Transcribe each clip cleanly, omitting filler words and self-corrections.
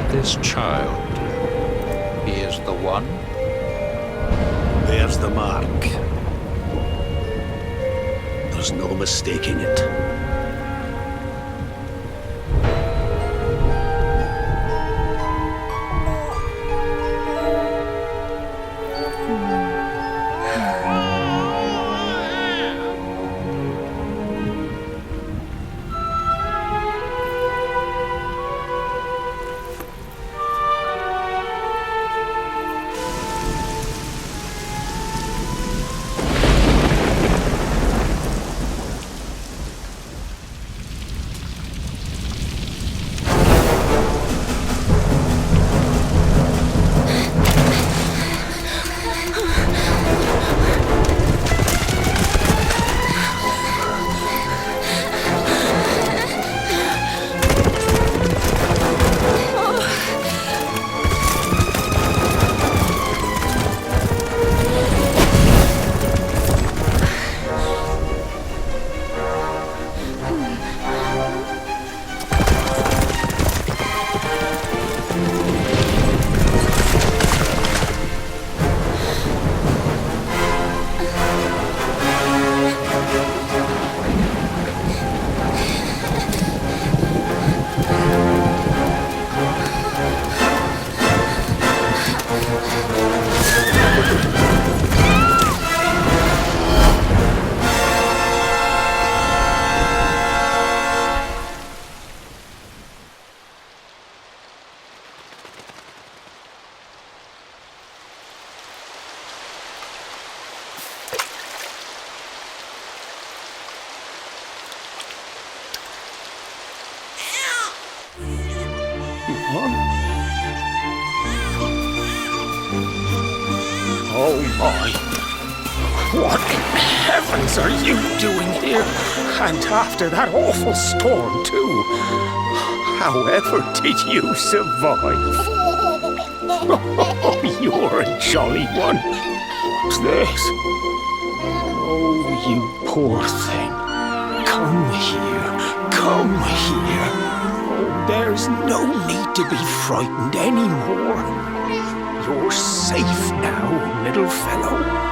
This child, he is the one? There's the mark. There's no mistaking it. Oh my! What in heavens are you doing here? And after that awful storm, too. However did you survive? Oh, you're a jolly one. What's this? Oh, you poor thing. Come here. Come here. Oh, there's no need to be frightened anymore. You're safe now, little fellow.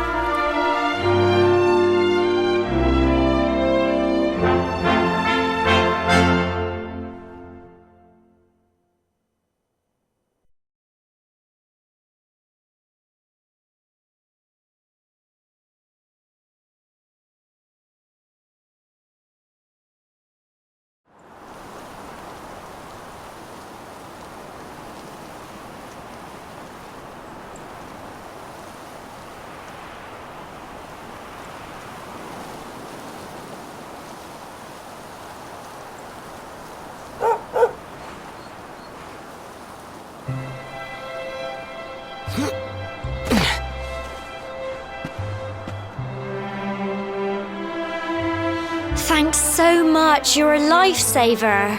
Thanks so much, you're a lifesaver.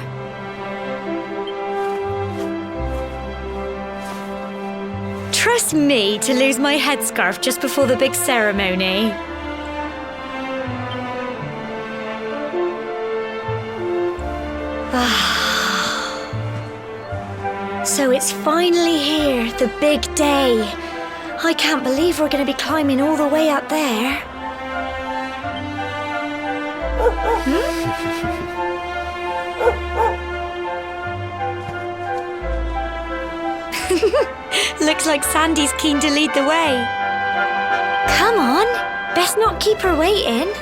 trust me to lose my headscarf just before the big ceremony? So it's finally here, the big day. I can't believe we're going to be climbing all the way up there. Looks like Sandy's keen to lead the way. Come on, best not keep her waiting.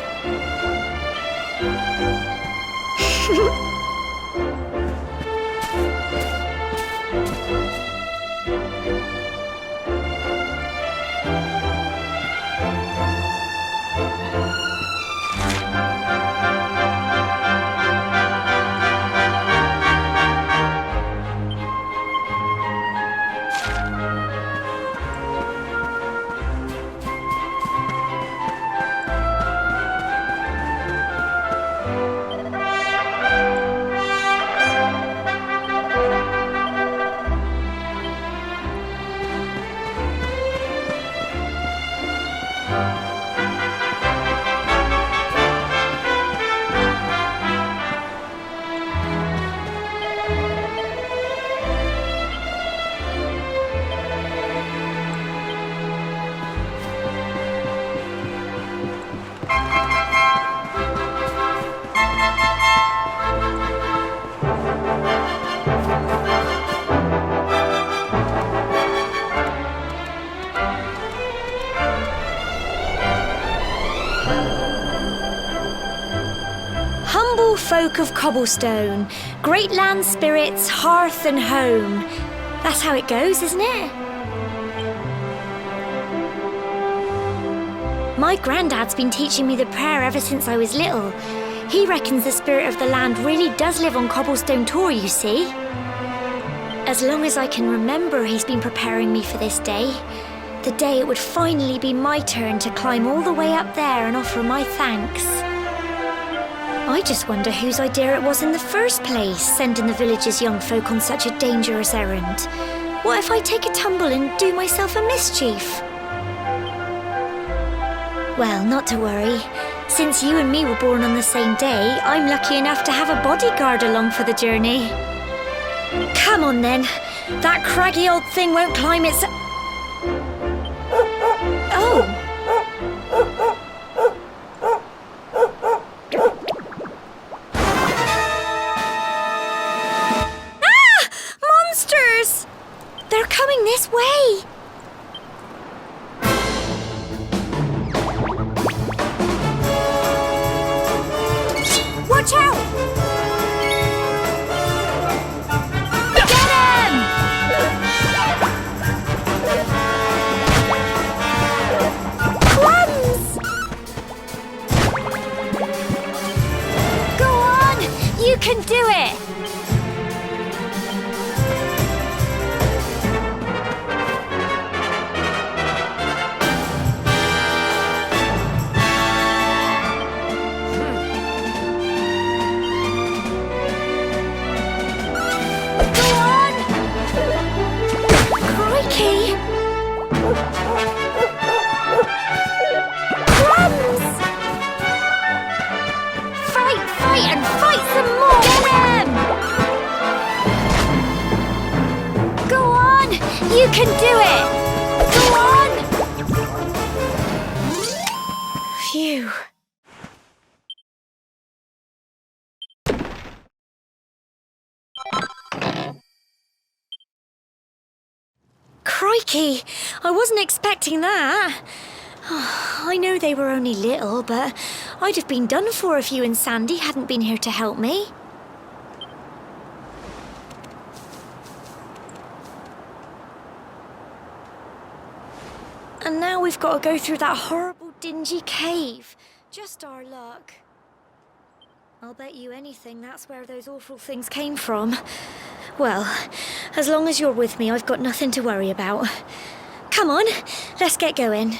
Folk of cobblestone, great land spirits, hearth and home. That's how it goes, isn't it? My granddad's been teaching me the prayer ever since I was little. He reckons the spirit of the land really does live on Cobblestone Tor, you see. As long as I can remember, he's been preparing me for this day. The day it would finally be my turn to climb all the way up there and offer my thanks. I just wonder whose idea it was in the first place, sending the village's young folk on such a dangerous errand. What if I take a tumble and do myself a mischief? Well, not to worry. Since you and me were born on the same day, I'm lucky enough to have a bodyguard along for the journey. Come on then. That craggy old thing won't climb its... Oh! They're coming this way! Watch out! Get him! Crumbs! Go on! You can do it! You can do it! Go on! Phew. Crikey! I wasn't expecting that. I know they were only little, but I'd have been done for if you and Sandy hadn't been here to help me. And now we've got to go through that horrible, dingy cave. Just our luck. I'll bet you anything that's where those awful things came from. Well, as long as you're with me, I've got nothing to worry about. Come on, let's get going.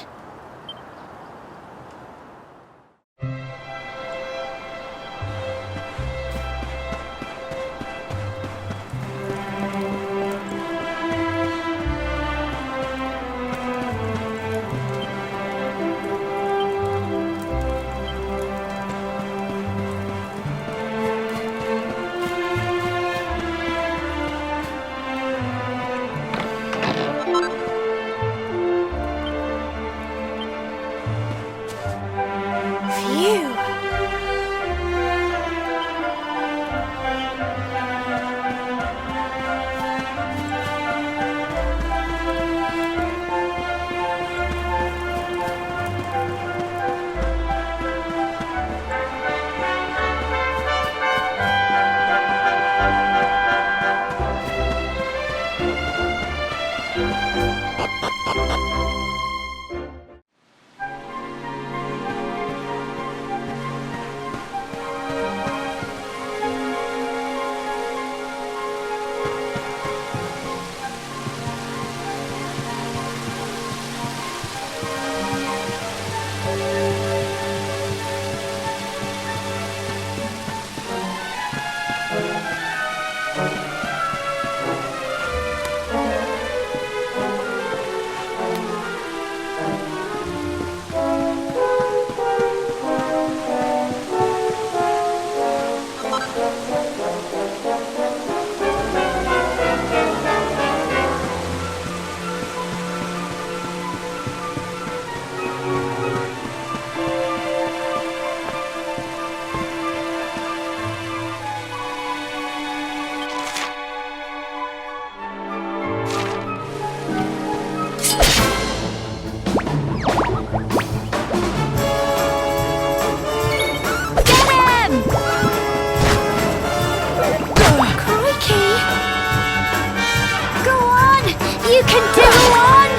You can do it!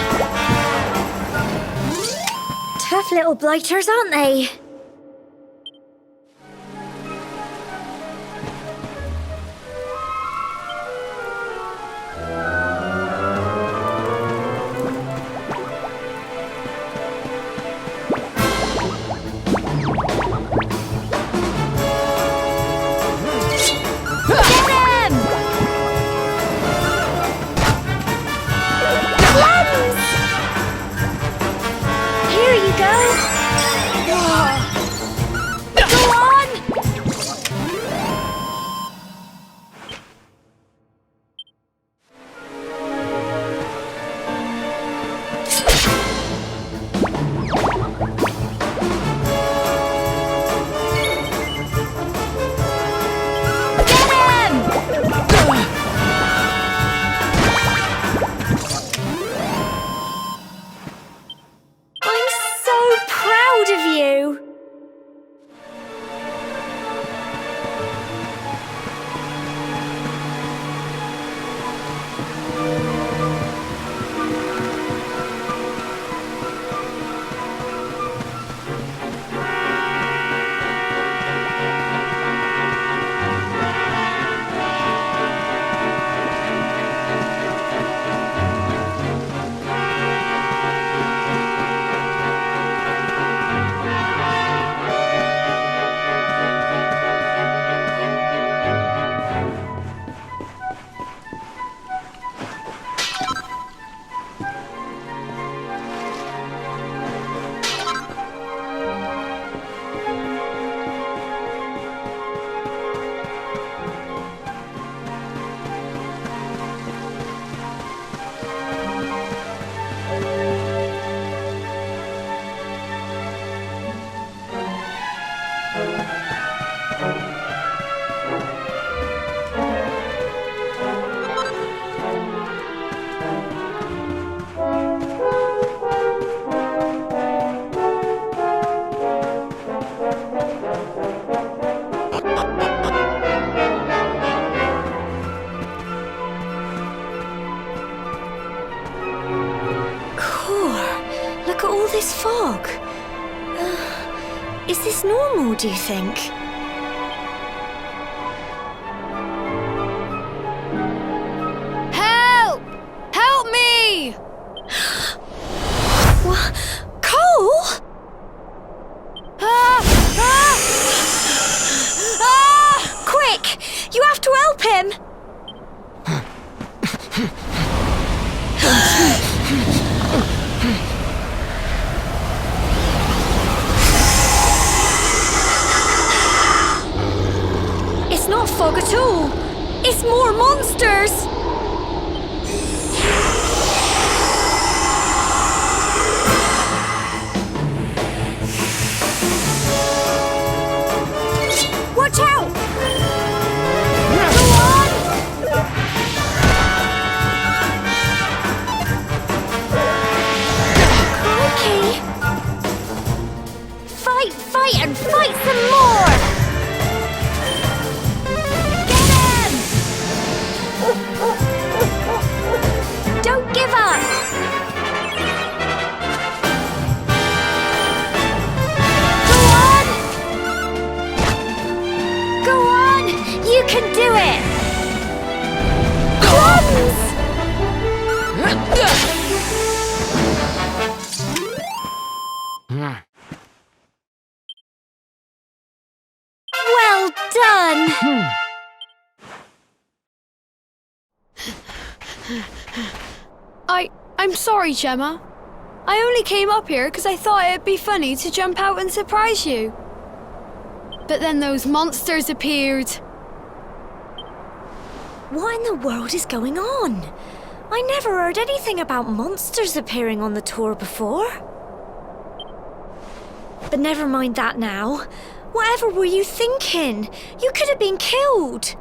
Tough little blighters, aren't they? This fog. Is this normal, do you think? Help! Help me! What? Cole? Quick! You have to help him! It's not fog at all. It's more monsters. Watch out! Go on! Crikey! Fight, and fight some more! Don't give up! Go on! Go on! You can do it! Plunge! Well done! I'm sorry, Gemma. I only came up here because I thought it'd be funny to jump out and surprise you. But then those monsters appeared. What in the world is going on? I never heard anything about monsters appearing on the tour before. But never mind that now. Whatever were you thinking? You could have been killed.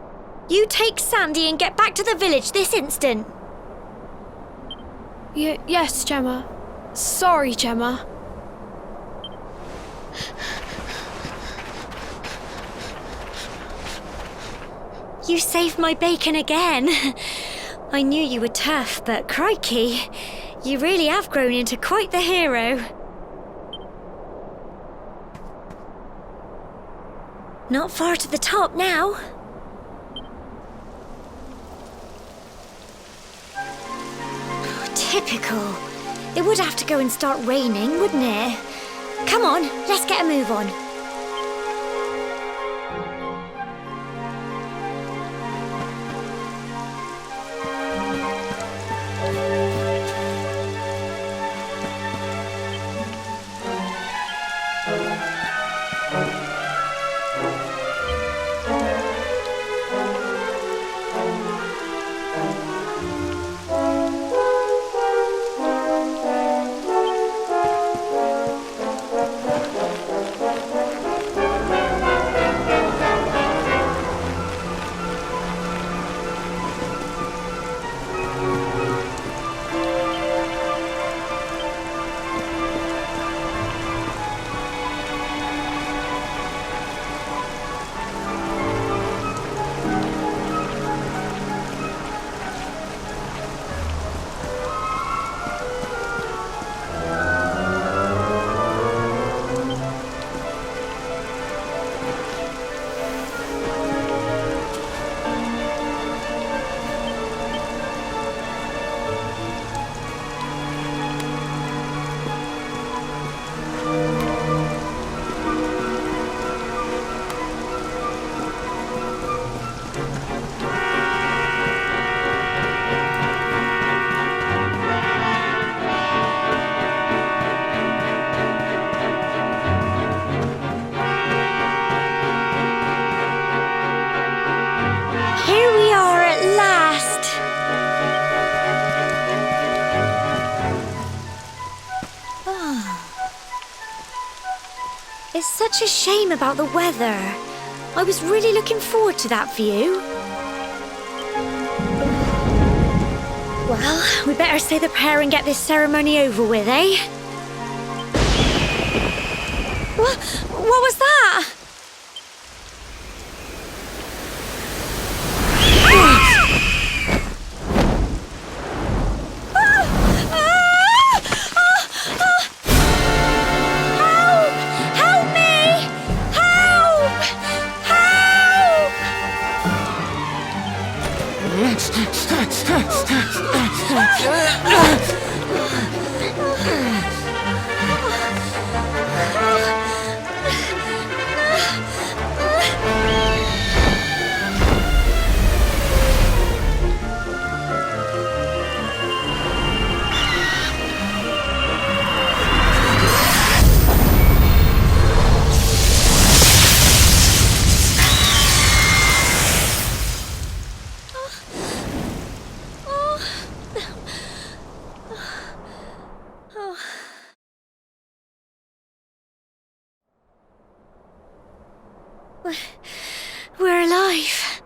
You take Sandy and get back to the village this instant. Yes, Gemma. Sorry, Gemma. You saved my bacon again. I knew you were tough, but crikey, you really have grown into quite the hero. Not far to the top now. Typical. It would have to go and start raining, wouldn't it? Come on, let's get a move on. It's such a shame about the weather. I was really looking forward to that view. Well, we better say the prayer and get this ceremony over with, eh? What was that? We're alive.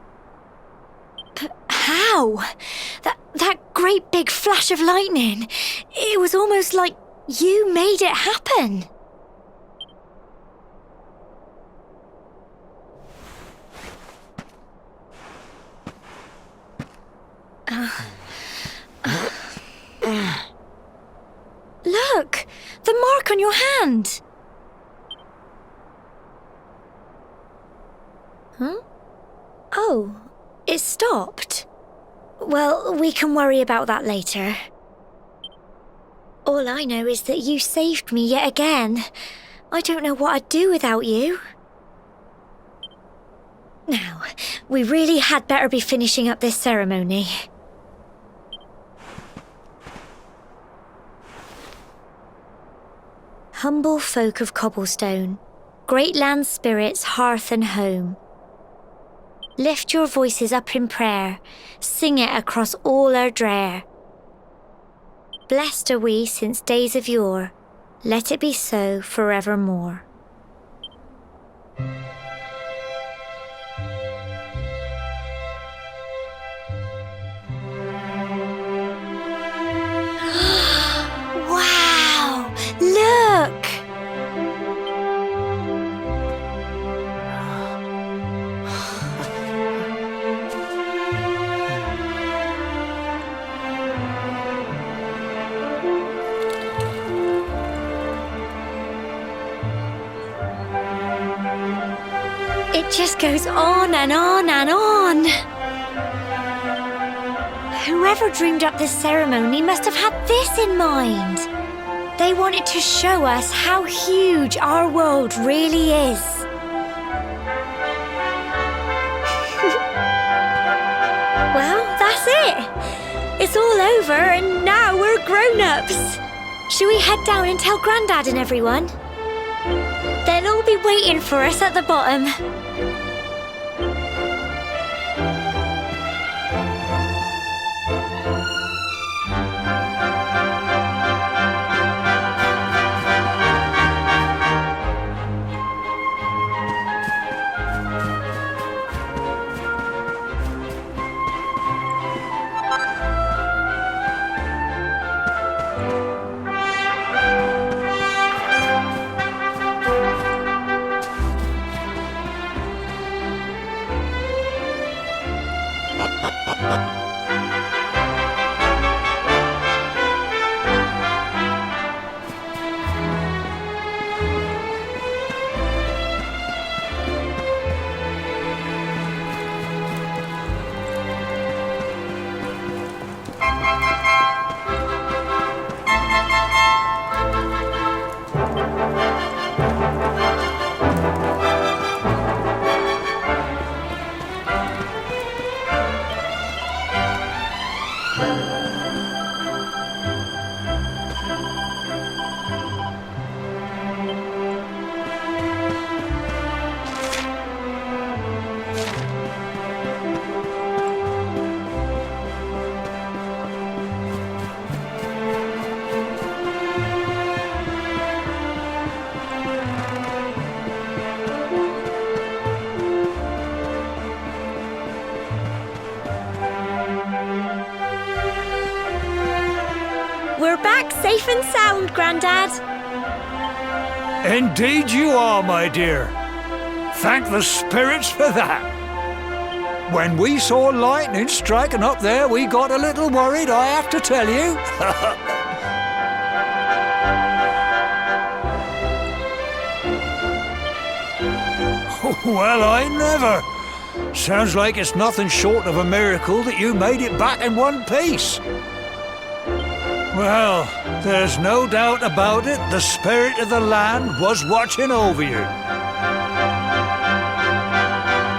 But how? That great big flash of lightning. It was almost like you made it happen. Look! The mark on your hand! Huh? Oh, it stopped. Well, we can worry about that later. All I know is that you saved me yet again. I don't know what I'd do without you. Now, we really had better be finishing up this ceremony. Humble folk of cobblestone, great land spirits, hearth and home. Lift your voices up in prayer, sing it across all Erdrea. Blessed are we since days of yore, let it be so forevermore. Wow! Look! It just goes on and on and on. Whoever dreamed up this ceremony must have had this in mind. They wanted to show us how huge our world really is. Well, that's it. It's all over and now we're grown-ups. Shall we head down and tell Grandad and everyone? They'll all be waiting for us at the bottom. We're back safe and sound, Grandad. Indeed you are, my dear. Thank the spirits for that. When we saw lightning striking up there, we got a little worried, I have to tell you. Well, I never. Sounds like it's nothing short of a miracle that you made it back in one piece. Well, there's no doubt about it, the spirit of the land was watching over you.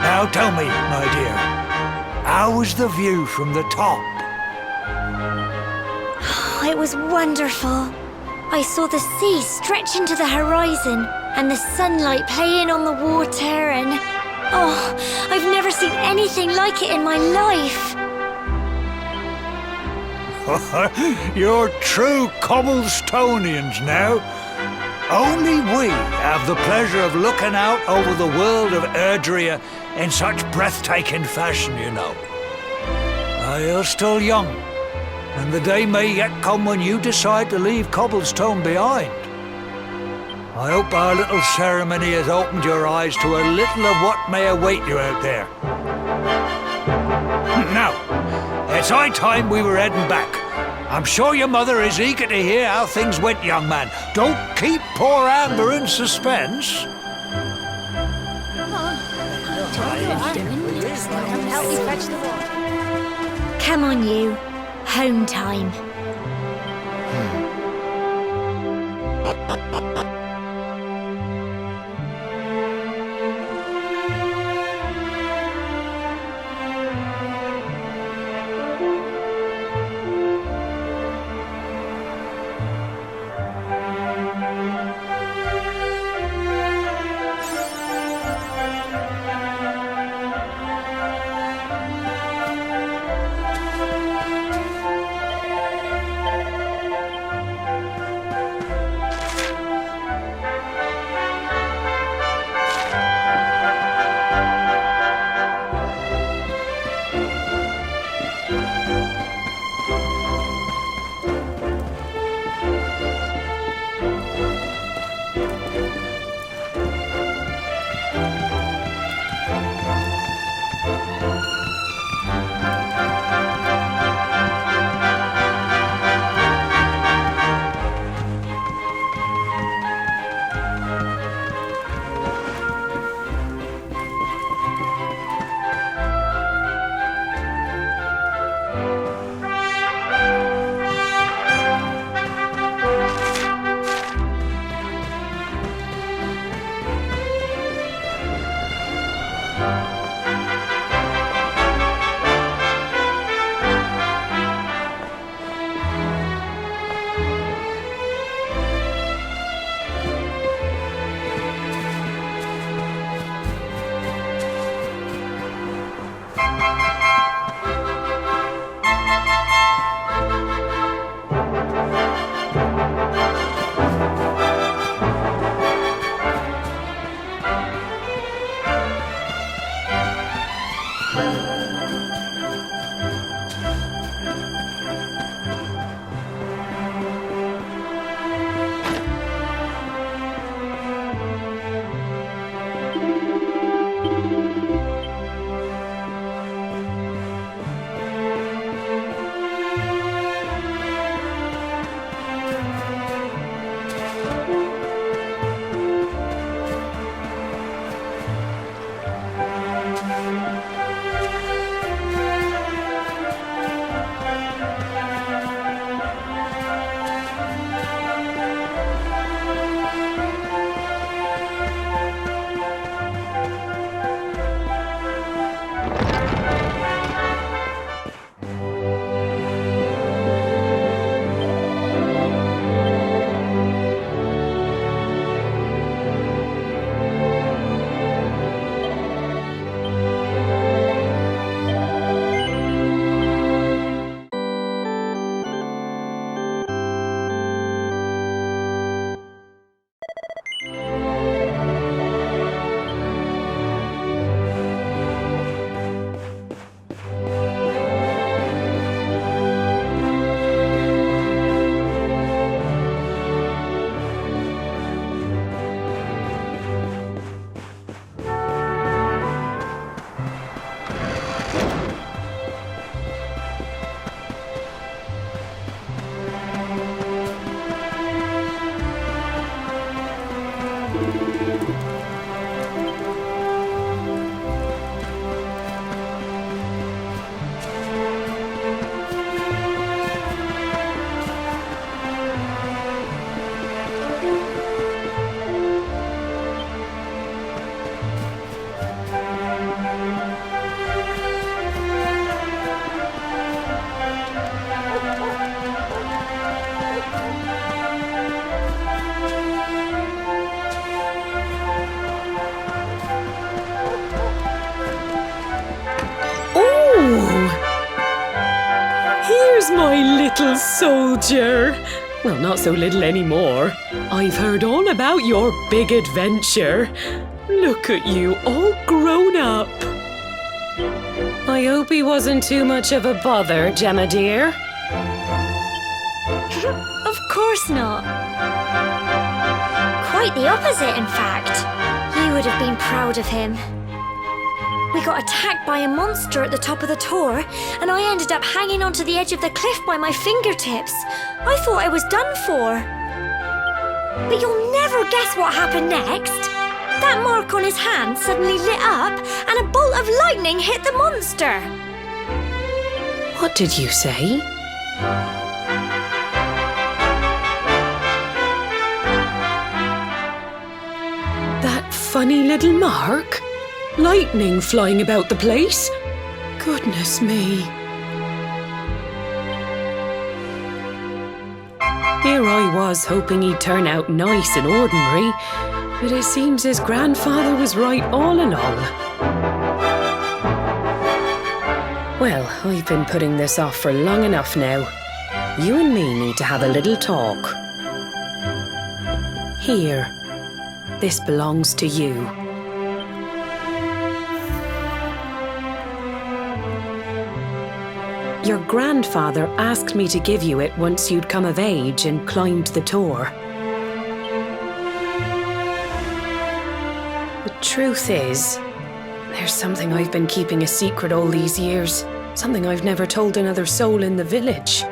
Now tell me, my dear, how was the view from the top? It was wonderful. I saw the sea stretch into the horizon and the sunlight playing on the water and... oh, I've never seen anything like it in my life. You're true Cobblestonians now. Only we have the pleasure of looking out over the world of Erdrea in such breathtaking fashion, you know. You're still young, and the day may yet come when you decide to leave Cobblestone behind. I hope our little ceremony has opened your eyes to a little of what may await you out there. Now, it's high time we were heading back. I'm sure your mother is eager to hear how things went, young man. Don't keep poor Amber in suspense. Come on, you. Home time. little soldier. Well, not so little anymore. I've heard all about your big adventure. Look at you, all grown up. I hope he wasn't too much of a bother, Gemma dear. Of course not. Quite the opposite, in fact. You would have been proud of him. We got attacked by a monster at the top of the tower, and I ended up hanging onto the edge of the cliff by my fingertips. I thought I was done for. But you'll never guess what happened next. That mark on his hand suddenly lit up, and a bolt of lightning hit the monster. What did you say? That funny little mark? Lightning flying about the place? Goodness me. Here I was hoping he'd turn out nice and ordinary, but it seems his grandfather was right all along. Well, I've been putting this off for long enough now. You and me need to have a little talk. Here, this belongs to you. Your grandfather asked me to give you it once you'd come of age and climbed the tower. The truth is, there's something I've been keeping a secret all these years. Something I've never told another soul in the village.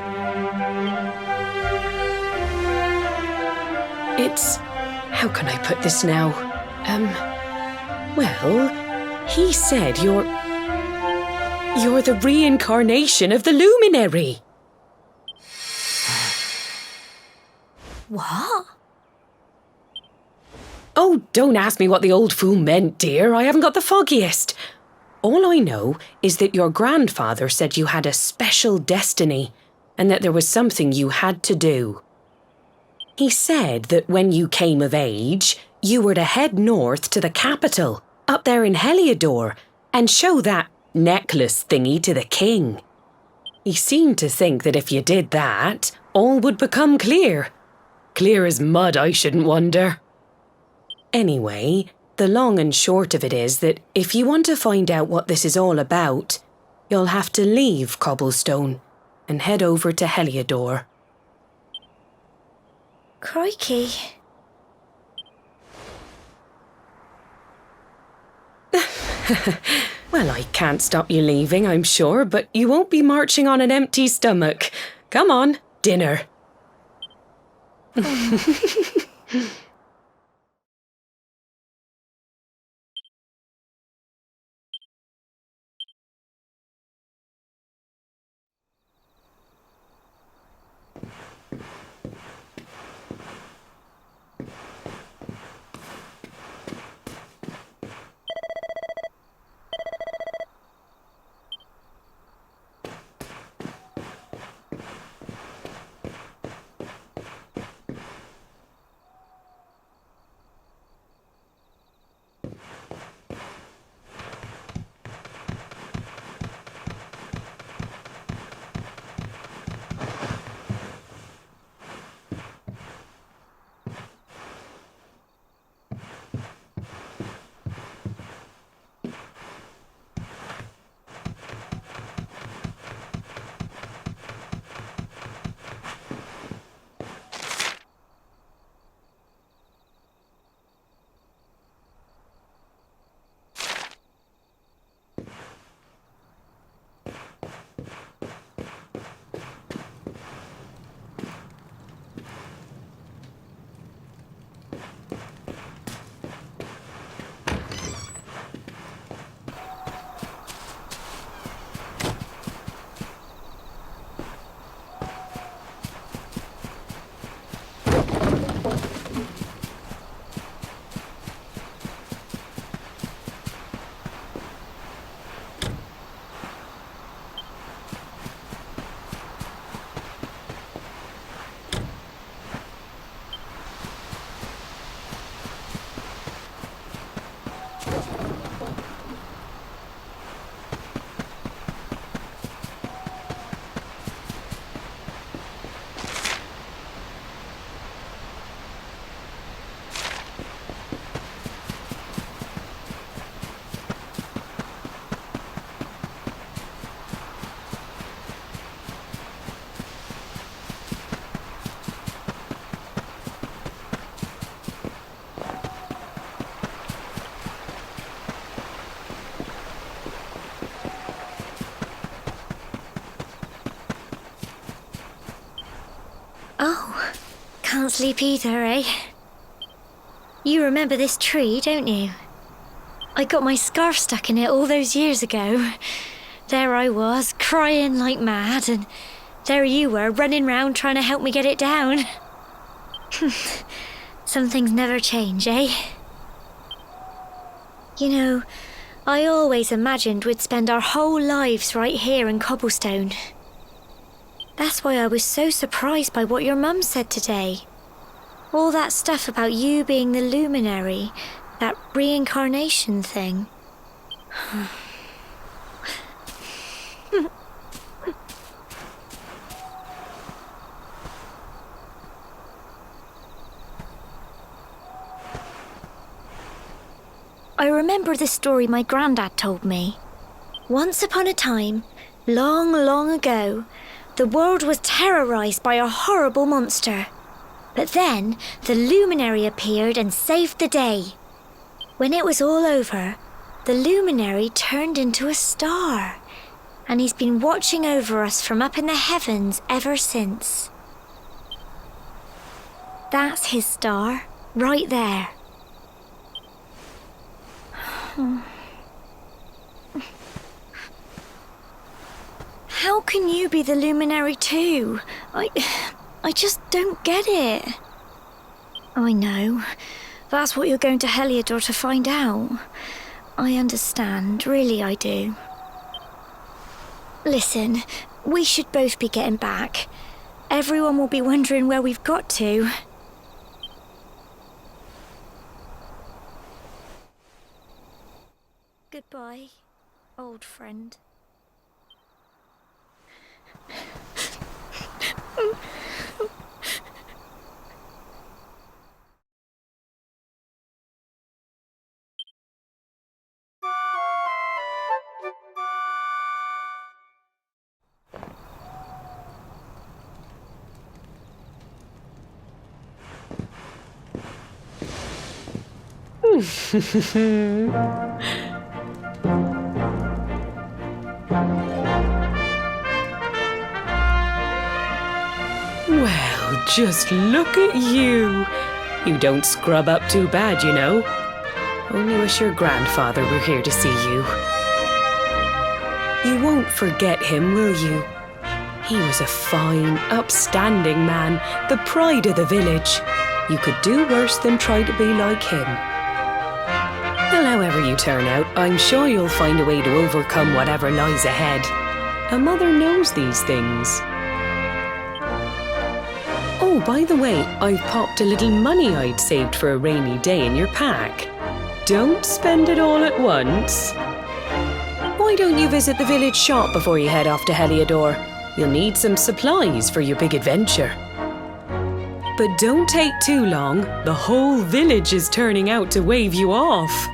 It's... how can I put this now? Well, he said you're the reincarnation of the Luminary. What? Oh, don't ask me what the old fool meant, dear. I haven't got the foggiest. All I know is that your grandfather said you had a special destiny and that there was something you had to do. He said that when you came of age, you were to head north to the capital, up there in Heliodor, and show that necklace thingy to the king. He seemed to think that if you did that, all would become clear. Clear as mud, I shouldn't wonder. Anyway, the long and short of it is that if you want to find out what this is all about, you'll have to leave Cobblestone and head over to Heliodor. Crikey. Well, I can't stop you leaving, I'm sure, but you won't be marching on an empty stomach. Come on, dinner. Oh, can't sleep either, eh? You remember this tree, don't you? I got my scarf stuck in it all those years ago. There I was, crying like mad, and there you were, running round trying to help me get it down. Some things never change, eh? You know, I always imagined we'd spend our whole lives right here in Cobblestone. That's why I was so surprised by what your mum said today. All that stuff about you being the Luminary, that reincarnation thing. I remember the story my granddad told me. Once upon a time, long, long ago, the world was terrorized by a horrible monster. But then, the Luminary appeared and saved the day. When it was all over, the Luminary turned into a star. And he's been watching over us from up in the heavens ever since. That's his star, right there. How can you be the Luminary too? I just don't get it. I know. That's what you're going to Heliodor to find out. I understand, really I do. Listen, we should both be getting back. Everyone will be wondering where we've got to. Goodbye, old friend. Well, just look at you. You don't scrub up too bad, you know. Only wish your grandfather were here to see you. You won't forget him, will you? He was a fine, upstanding man, the pride of the village. You could do worse than try to be like him. Well, however you turn out, I'm sure you'll find a way to overcome whatever lies ahead. A mother knows these things. Oh, by the way, I've popped a little money I'd saved for a rainy day in your pack. Don't spend it all at once. Why don't you visit the village shop before you head off to Heliodor? You'll need some supplies for your big adventure. But don't take too long. The whole village is turning out to wave you off.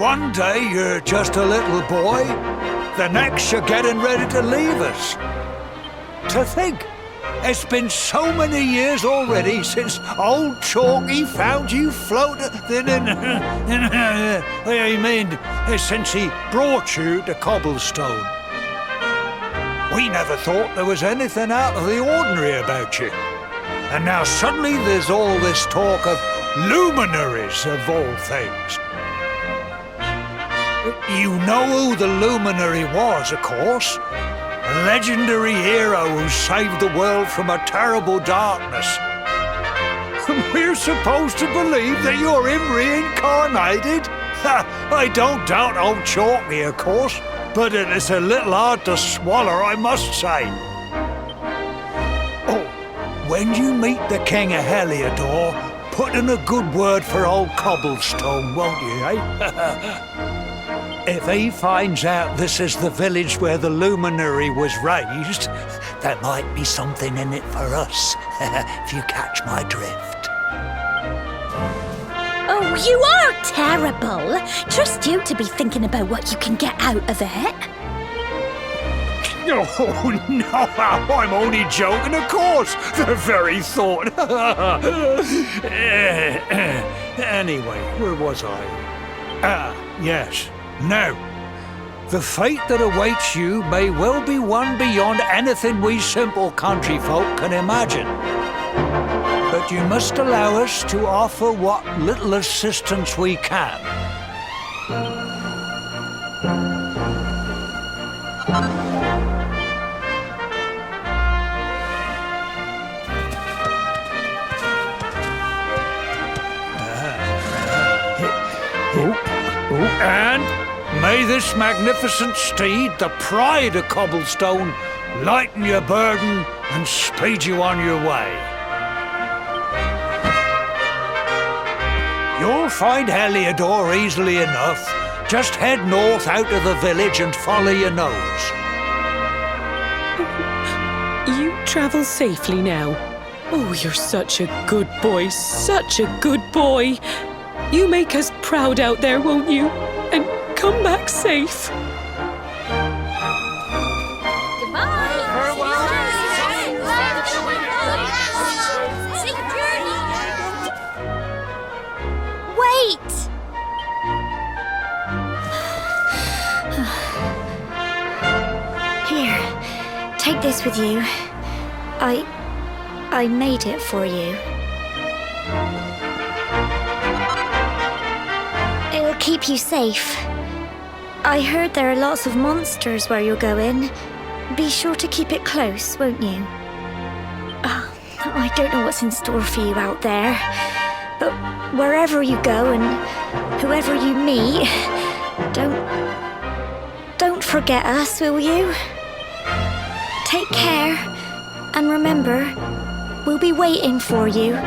One day you're just a little boy, the next you're getting ready to leave us. To think, it's been so many years already since old Chalky found you floating. I mean, since he brought you to Cobblestone. We never thought there was anything out of the ordinary about you. And now suddenly there's all this talk of luminaries of all things. You know who the Luminary was, of course. A legendary hero who saved the world from a terrible darkness. We're supposed to believe that you're him reincarnated? I don't doubt old Chalky, of course, but it is a little hard to swallow, I must say. Oh, when you meet the King of Heliodor, put in a good word for old Cobblestone, won't you, eh? If he finds out this is the village where the Luminary was raised, there might be something in it for us, if you catch my drift. Oh, you are terrible. Trust you to be thinking about what you can get out of it. Oh, no, I'm only joking, of course. The very thought. Anyway, where was I? Yes. Now, the fate that awaits you may well be one beyond anything we simple country folk can imagine. But you must allow us to offer what little assistance we can. And may this magnificent steed, the pride of Cobblestone, lighten your burden and speed you on your way. You'll find Heliodor easily enough. Just head north out of the village and follow your nose. You travel safely now. Oh, you're such a good boy, such a good boy. You make us proud out there, won't you? And come back safe. Goodbye. Farewell. Safe journey. Wait. Here, take this with you. I made it for you. It'll keep you safe. I heard there are lots of monsters where you're going. Be sure to keep it close, won't you? I don't know what's in store for you out there, but wherever you go and whoever you meet, don't forget us, will you? Take care, and remember, we'll be waiting for you.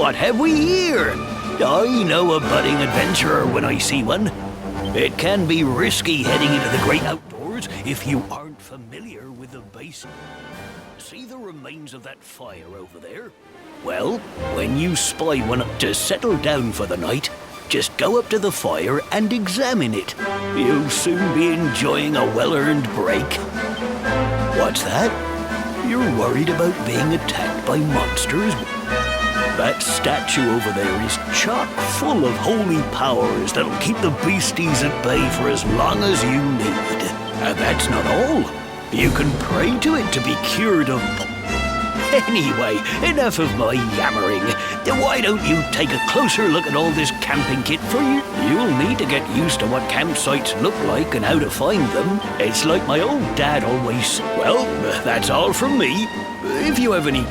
what have we here? I know a budding adventurer when I see one. It can be risky heading into the great outdoors if you aren't familiar with the basics. See the remains of that fire over there? Well, when you spy one up to settle down for the night, just go up to the fire and examine it. You'll soon be enjoying a well-earned break. What's that? You're worried about being attacked by monsters? That statue over there is chock full of holy powers that'll keep the beasties at bay for as long as you need. And that's not all. You can pray to it to be cured of... Anyway, enough of my yammering. Why don't you take a closer look at all this camping kit for you? You'll need to get used to what campsites look like and how to find them. It's like my old dad always... Well, that's all from me. If you have any